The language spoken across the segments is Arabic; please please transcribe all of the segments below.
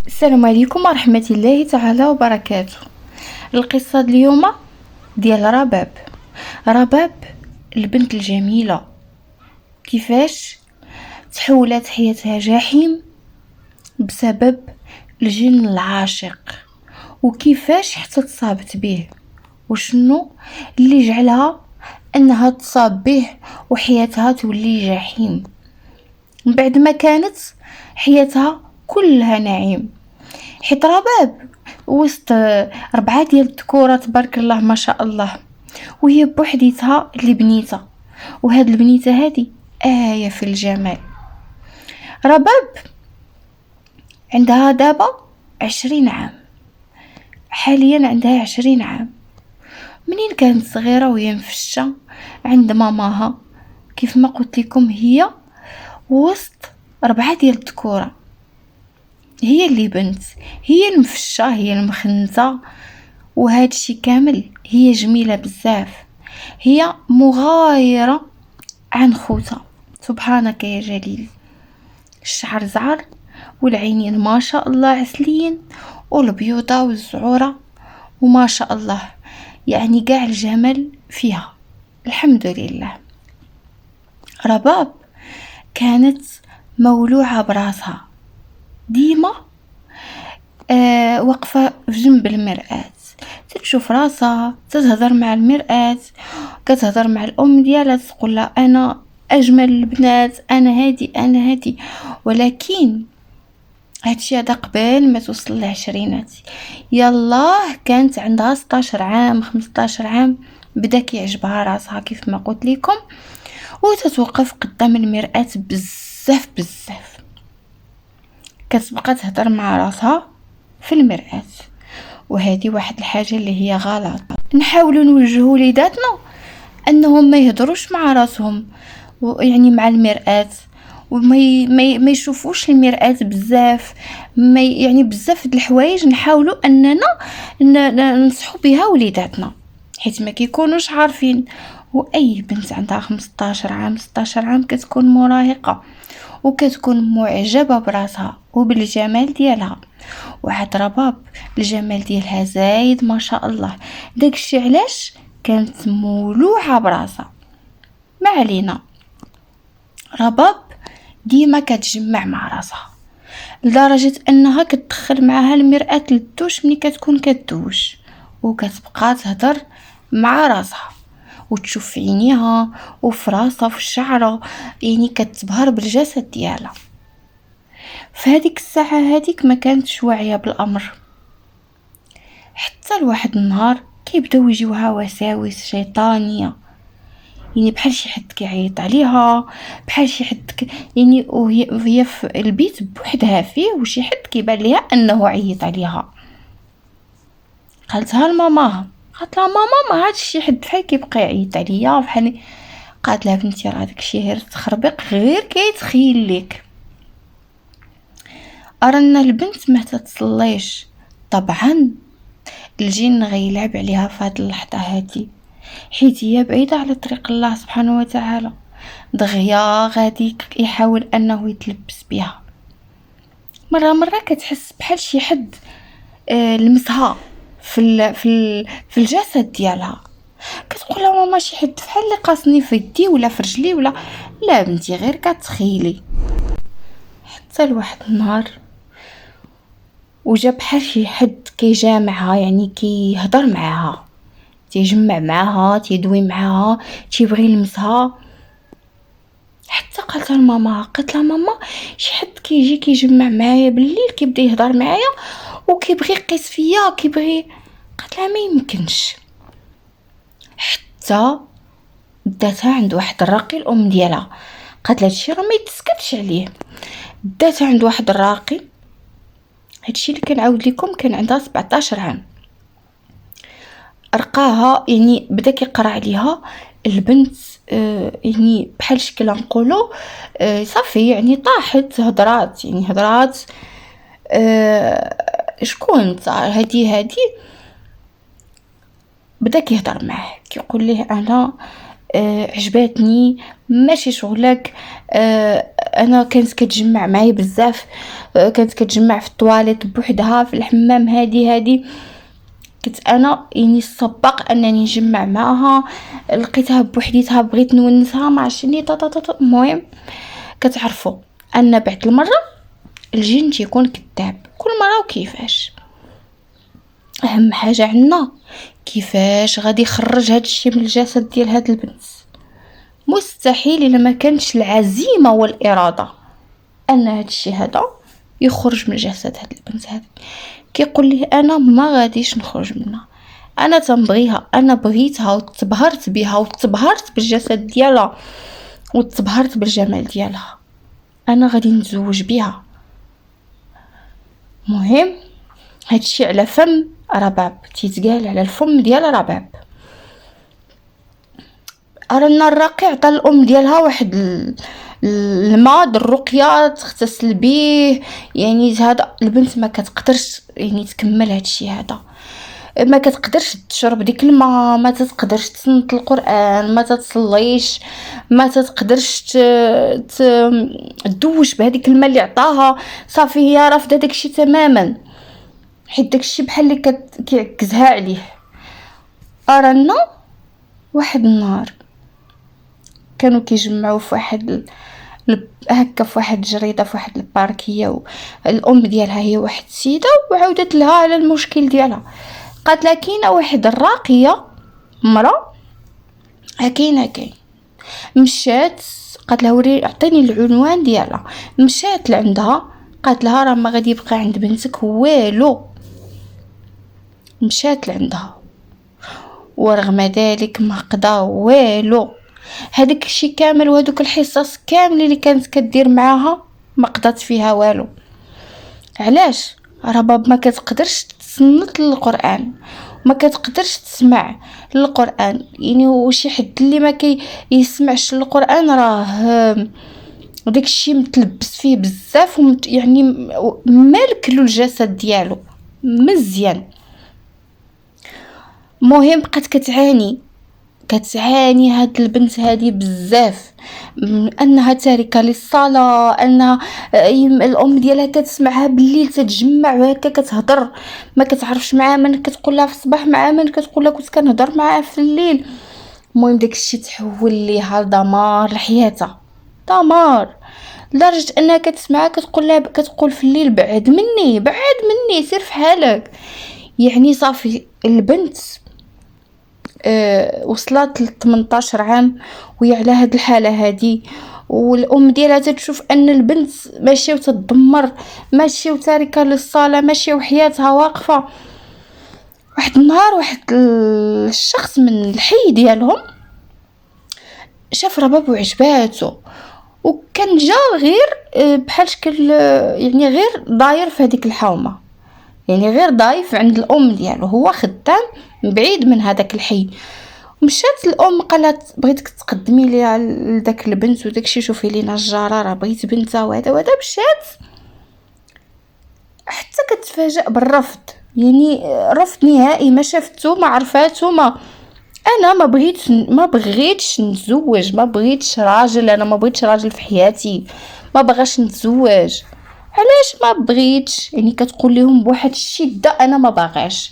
السلام عليكم ورحمة الله تعالى وبركاته. القصة اليوم ديال رباب البنت الجميلة، كيفاش تحولت حياتها جحيم بسبب الجن العاشق، وكيفاش حتى تصابت به، وشنو اللي جعلها انها تصاب به وحياتها تولي جحيم من بعد ما كانت حياتها كلها نعيم. حيت رباب وسط 4 ديال الذكورة تبارك الله ما شاء الله، وهي بوحديتها اللي بنيتها، وهاد البنيته هادي آية في الجمال. رباب عندها دابا 20 عام، حاليا عندها 20 عام. منين كانت صغيرة وهي مفشة عند ماماها، كيف ما قلت لكم هي وسط 4 ديال الذكورة، هي اللي بنت، هي المفشة، هي المخنزة، وهذا الشيء كامل هي جميلة بزاف، هي مغايرة عن خوتها. سبحانك يا جليل، الشعر زعر والعينين ما شاء الله عسلين والبيوضة والزعورة وما شاء الله، يعني قاع الجمال فيها الحمد لله. رباب كانت مولوعة براسها، ديما واقفة في جنب المرآة، تشوف راسها، تتهضر مع المرآة، كتهضر مع الام ديالها، تقول لها انا اجمل البنات، انا هادي. ولكن هادشي هذا قبل ما توصل لعشرينات. يالله كانت عندها 16 عام 15 عام بدا كيعجبها راسها كيف ما قلت لكم، وتتوقف قدام المرآة بزاف كتبقى تهضر مع راسها في المرآة. وهذه واحد الحاجة اللي هي غلط. نحاولوا نوجهوا وليداتنا انهم ما يهضروش مع راسهم، يعني مع المرآة، وما يشوفوش المرآة بزاف، ما يعني بزاف د الحوايج نحاولوا اننا ننصحوا بها وليداتنا، حيت ما كيكونوش عارفين. واي بنت عندها 15 عام 16 عام كتكون مراهقة، وكتكون معجبة براسها وبالجمال ديالها. وعاد رباب الجمال ديالها زايد ما شاء الله، داكشي علاش كانت مولوعة براسها. ما علينا، رباب ديما كتجمع مع راسها لدرجة انها كتدخل معها المرآة للدوش ملي كتكون كدوش، وكتبقى تهضر مع راسها وتشوف في عينيها وفي راسها وفي شعرها، يعني كتبهر بالجسد ديالها. فهاديك الساعة هاديك ما كانتش واعية بالامر، حتى لواحد النهار كيبداو يجيوها وساوس شيطانية، يعني بحال شي حد كيعيط عليها، بحال شي حد يعني وهي في البيت بوحدها فيه، وشي حد كيبان ليها انه عيط عليها. قالتها لماماها، قالت لها ماما ما هادش شي حد بحال كيبقى يعيط عليا بحال. قالت لها بنتي راه داكشي غير تخربيق، غير كيتخيل لك. أرنا البنت ما تتصليش، طبعا الجن غيلعب عليها في هاد اللحظة هادي، حيت هي بعيدة على طريق الله سبحانه وتعالى، دغيا غادي يحاول انه يتلبس بها. مرة كتحس بحال شي حد لمسها في الجسد ديالها، كتقول لها ماما شي حد بحال اللي قاصني في يدي ولا في رجلي ولا لا بنتي غير كتخيلي. حتى لواحد النهار وجا بحال شي حد كيجامعها، يعني كيهضر معاها، تيجمع معاها، تيدوي معاها، تيبغي يلمسها. حتى قالتها لماما، قالت لها ماما شي حد كيجي كيجمع معايا بالليل، كيبدا يهضر معايا وكيبغي يقيس فيا، كيبغي. قالت لها ما يمكنش. حتى داتها عند واحد الراقي الام ديالها، قالت لها هادشي راه ما يتسكتش عليه. داتها عند واحد الراقي، هادشي اللي كنعاود لكم كان عندها 17 عام. رقاها، يعني بدا كيقرا عليها البنت، يعني بحال شكل نقولوا صافي، يعني طاحت، هضرات شكون هادي. بدا كيهضر معاه، كيقول ليه انا عجباتني، ماشي شغلك، انا كانت كتجمع معايا بزاف، كانت كتجمع في الطواليت بوحدها، في الحمام هادي كنت انا يعني السباق انني نجمع معها، لقيتها بوحديتها بغيت نونسها مع شني المهم كتعرفوا ان بعد المره الجن تيكون كذاب كل مره وكيفاش. اهم حاجه عندنا كيفاش غادي يخرج هاد الشيء من الجسد ديال هاد البنت. مستحيل الا ما كانتش العزيمه والاراده ان هاد الشيء هذا يخرج من جسد هاد البنت هذه. كيقول لي انا ما غاديش نخرج منها، انا تنبغيها، انا بغيتها وتبهرت بها وتبهرت بالجسد ديالها وتبهرت بالجمال ديالها، انا غادي نتزوج بها. مهم هادشي على فم رباب، تيتقال على الفم ديال رباب. رانا الراقي عطى الام ديالها واحد الماء الرقيه تغتسل به، يعني هذا البنت ما كتقدرش يعني تكمل هادشي هذا، ما كتقدرش تشرب ديك الماء، ما تقدرش تصنت القران، ما تصليش، ما تقدرش تدوش بهذيك الماء اللي عطاها، صافي هي رافضه داكشي تماما، حيت داكشي بحال اللي كيعكزها عليه. رانا واحد النهار كانوا كيجمعوا في واحد هكا في واحد الجريده في واحد الباركيه، والام ديالها هي واحد السيده وعاودت لها على المشكل ديالها، قالت لها كاينه واحد الراقيه مرا كاين مشات، قالت لها وري اعطيني العنوان ديالها، مشات لعندها قالت لها راه ما غادي يبقى عند بنتك والو. مشات لعندها ورغم ذلك ما قضى والو، هذاك الشيء كامل وهذوك الحصص كامل اللي كانت كدير معاها ما قضات فيها والو. علاش؟ راه باب ما كتقدرش تصنت للقران، ما كتقدرش تسمع للقران، يعني وشي حد اللي ما يسمعش للقران راه داك الشيء متلبس فيه بزاف يعني مالك له الجسد ديالو مزيان. مهم بقات كتعاني هاد البنت هادي بزاف، انها تاركه للصلاه، انها الام ديالها كتسمعها بالليل تتجمع وهكا كتهضر، ما كتعرفش معها من كتقول لها في الصباح، معها من كتقول لها كنت كنهضر معها في الليل. المهم داكشي تحول ليها دمار لحياتها، دمار لدرجه انها كتسمعها كتقول لها كتقول في الليل بعد مني سير في حالك. يعني صافي البنت وصلت ل 18 عام وهي على هاد الحاله هادي، والام ديالها تتشوف ان البنت ماشي وتدمر، ماشي وتاركه للصلاه، ماشي وحياتها واقفه. واحد النهار واحد الشخص من الحي ديالهم شاف رباب وعجباتو، وكان جا غير بحال شكل يعني غير داير في هذيك الحومه، يعني غير ضايف عند الام ديالو، هو خدام بعيد من هذاك الحي. مشات الام قالت بغيتك تقدمي لي لذاك البنت وداكشي، شوفي لينا الجاره راه بغيت بنتها وهذا مشات حتى كتفاجأ بالرفض، يعني رفض نهائي، ما شافتو ما عرفاتو، ما انا ما بغيتش نتزوج، ما بغيتش راجل، انا ما بغيتش راجل في حياتي، ما بغاش نتزوج. علاش ما بغيتش؟ يعني كتقول لهم بواحد الشده انا ما باغاش،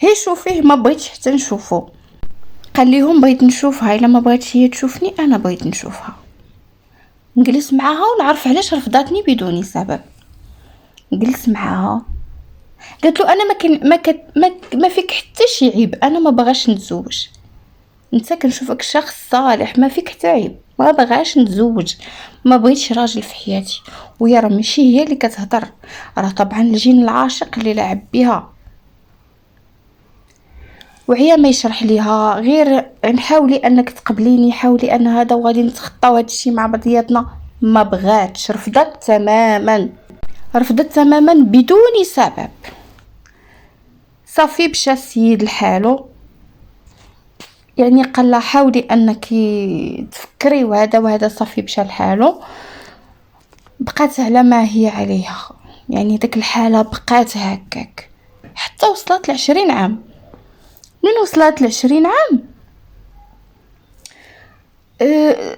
هي شوفيه ما بغيتش حتى نشوفو. قال لهم بغيت نشوفها، الا ما بغيتش هي تشوفني انا بغيت نشوفها، نجلس معاها ونعرف علاش رفضاتني بدون سبب. جلس معاها قالت له انا ما فيك حتى شي عيب، انا ما بغاش نتزوج، انت كنشوفك شخص صالح، ما فيك حتى عيب، ما بغاش نتزوج، ما بغيتش راجل في حياتي. وهي راه ماشي هي اللي كتهضر، راه طبعا الجن العاشق اللي لعب بها. وهي ما يشرح ليها غير نحاولي انك تقبليني، حاولي ان هذا وغادي نتخطاو هذا الشيء مع بعضياتنا. ما بغاتش، رفضت تماما بدون سبب. صافي مشى السيد لحالو، يعني قال لها حاولي انك تفكري وهذا صافي مشى لحالو. بقات على ما هي عليها، يعني داك الحاله بقات هكاك حتى وصلت ل20 عام. من وصلت ل20 عام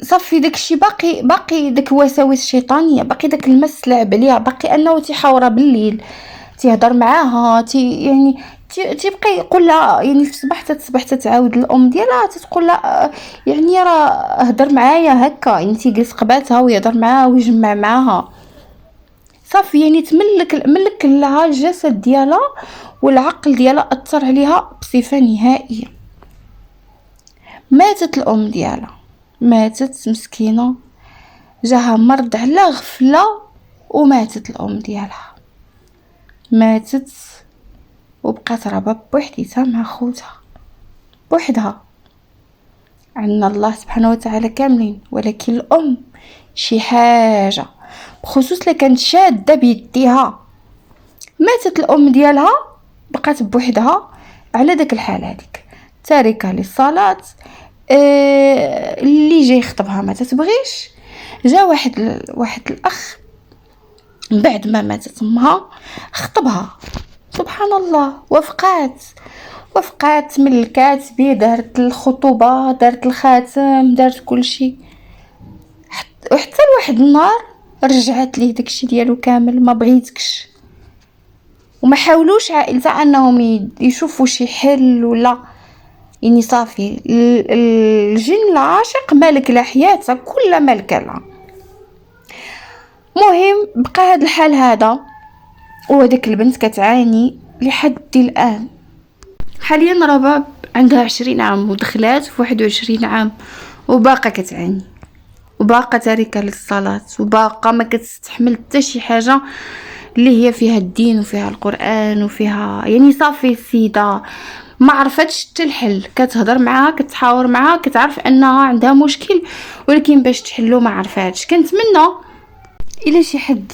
صافي داكشي باقي داك الوساوس الشيطانيه، باقي داك المس لعب عليها، باقي انه تيحاورها بالليل، تيهضر معاها، يعني تيبقى يقول لها، يعني في الصباح تصبح تتعاود الام ديالها تتقول لها يعني راه هضر معايا هكا، يعني تيجلس قباتها ويهضر معاها ويجمع معاها. صافي يعني ملك لها الجسد ديالها والعقل ديالها، اثر عليها بصفه نهائيه. ماتت الام ديالها، ماتت مسكينه، جاها مرض على غفله وماتت الام ديالها، ماتت وبقات رابا بوحديتها مع خوتها بوحدها. عندنا الله سبحانه وتعالى كاملين، ولكن الام شي حاجه، بخصوص اللي كانت شاده بيديها. ماتت الام ديالها، بقات بوحدها على داك الحال هذيك، تاركه للصلاه. اللي جاي يخطبها ما تتبغيش. جا واحد الاخ بعد ما ماتت امها خطبها، سبحان الله، وفقات ملكات بيه، دارت الخطوبه، دارت الخاتم، دارت كل شيء. وحتى لواحد النهار رجعت ليه داكشي ديالو كامل، ما بغيتكش. وما حاولوش عائلته انهم يشوفوا شي حل ولا، يعني صافي الجن العاشق مالك لحياته كل ملك لها. مهم بقى هذا الحال هذا، وهذيك البنت كتعاني لحد الان. حاليا رباب عندها 20 عام ودخلات في 21 عام وباقا كتعاني، وباقا تاركه للصلاه، وباقا ما كتستحمل حتى شي حاجه اللي هي فيها الدين وفيها القران وفيها، يعني صافي السيده ما عرفتش حتى الحل. كتهضر معاها، كتحاور معاها، كتعرف انها عندها مشكل، ولكن باش تحلو ما عرفاتش. كنتمنى الى شي حد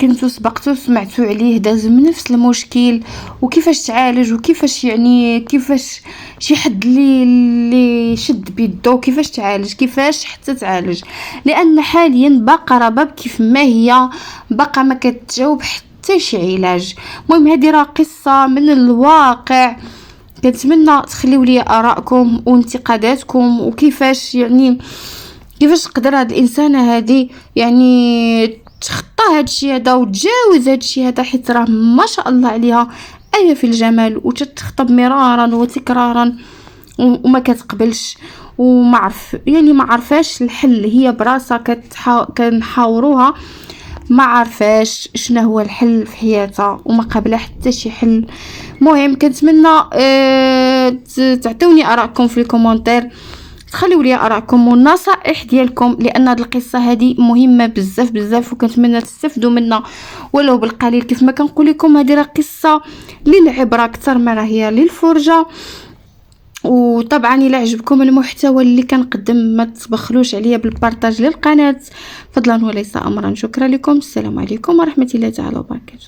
كنتو سبقتو سمعتو عليه داز من نفس المشكل وكيفاش تعالج، وكيفاش يعني كيفاش شي حد اللي شد بيدو كيفاش تعالج، كيفاش حتى تعالج. لان حاليا باقا رباب كيف ما هي، باقا ما كتجاوب حتى شي علاج. المهم هذه راه قصه من الواقع. كنتمنى تخليو لي ارائكم وانتقاداتكم، وكيفاش يعني كيفاش تقدر هاد الانسانه هذه يعني تخطى هادشي هذا وتجاوز هادشي هذا، حيت راه ما شاء الله عليها ايه في الجمال، وتتخطب مرارا وتكرارا وما كتقبلش، وما عرف يعني ما عرفاش الحل. هي براسها كنحاوروها ما عرفاش شنو هو الحل في حياتها، وما قابله حتى شي حل. مهم كنتمنى تعطوني ارائكم في الكومنتير، تخليوا لي ارائكم والنصائح ديالكم، لان هذه القصه هذه مهمه بزاف بزاف، وكنتمنى تستفدوا منها ولو بالقليل. كيف ما كنقول لكم هذه راه قصه للعبره اكثر ما هي للفرجه. وطبعا الى عجبكم المحتوى اللي كنقدم ما تبخلوش عليا بالبارطاج للقناه فضلا وليس امرا. شكرا لكم، السلام عليكم ورحمه الله تعالى وبركاته.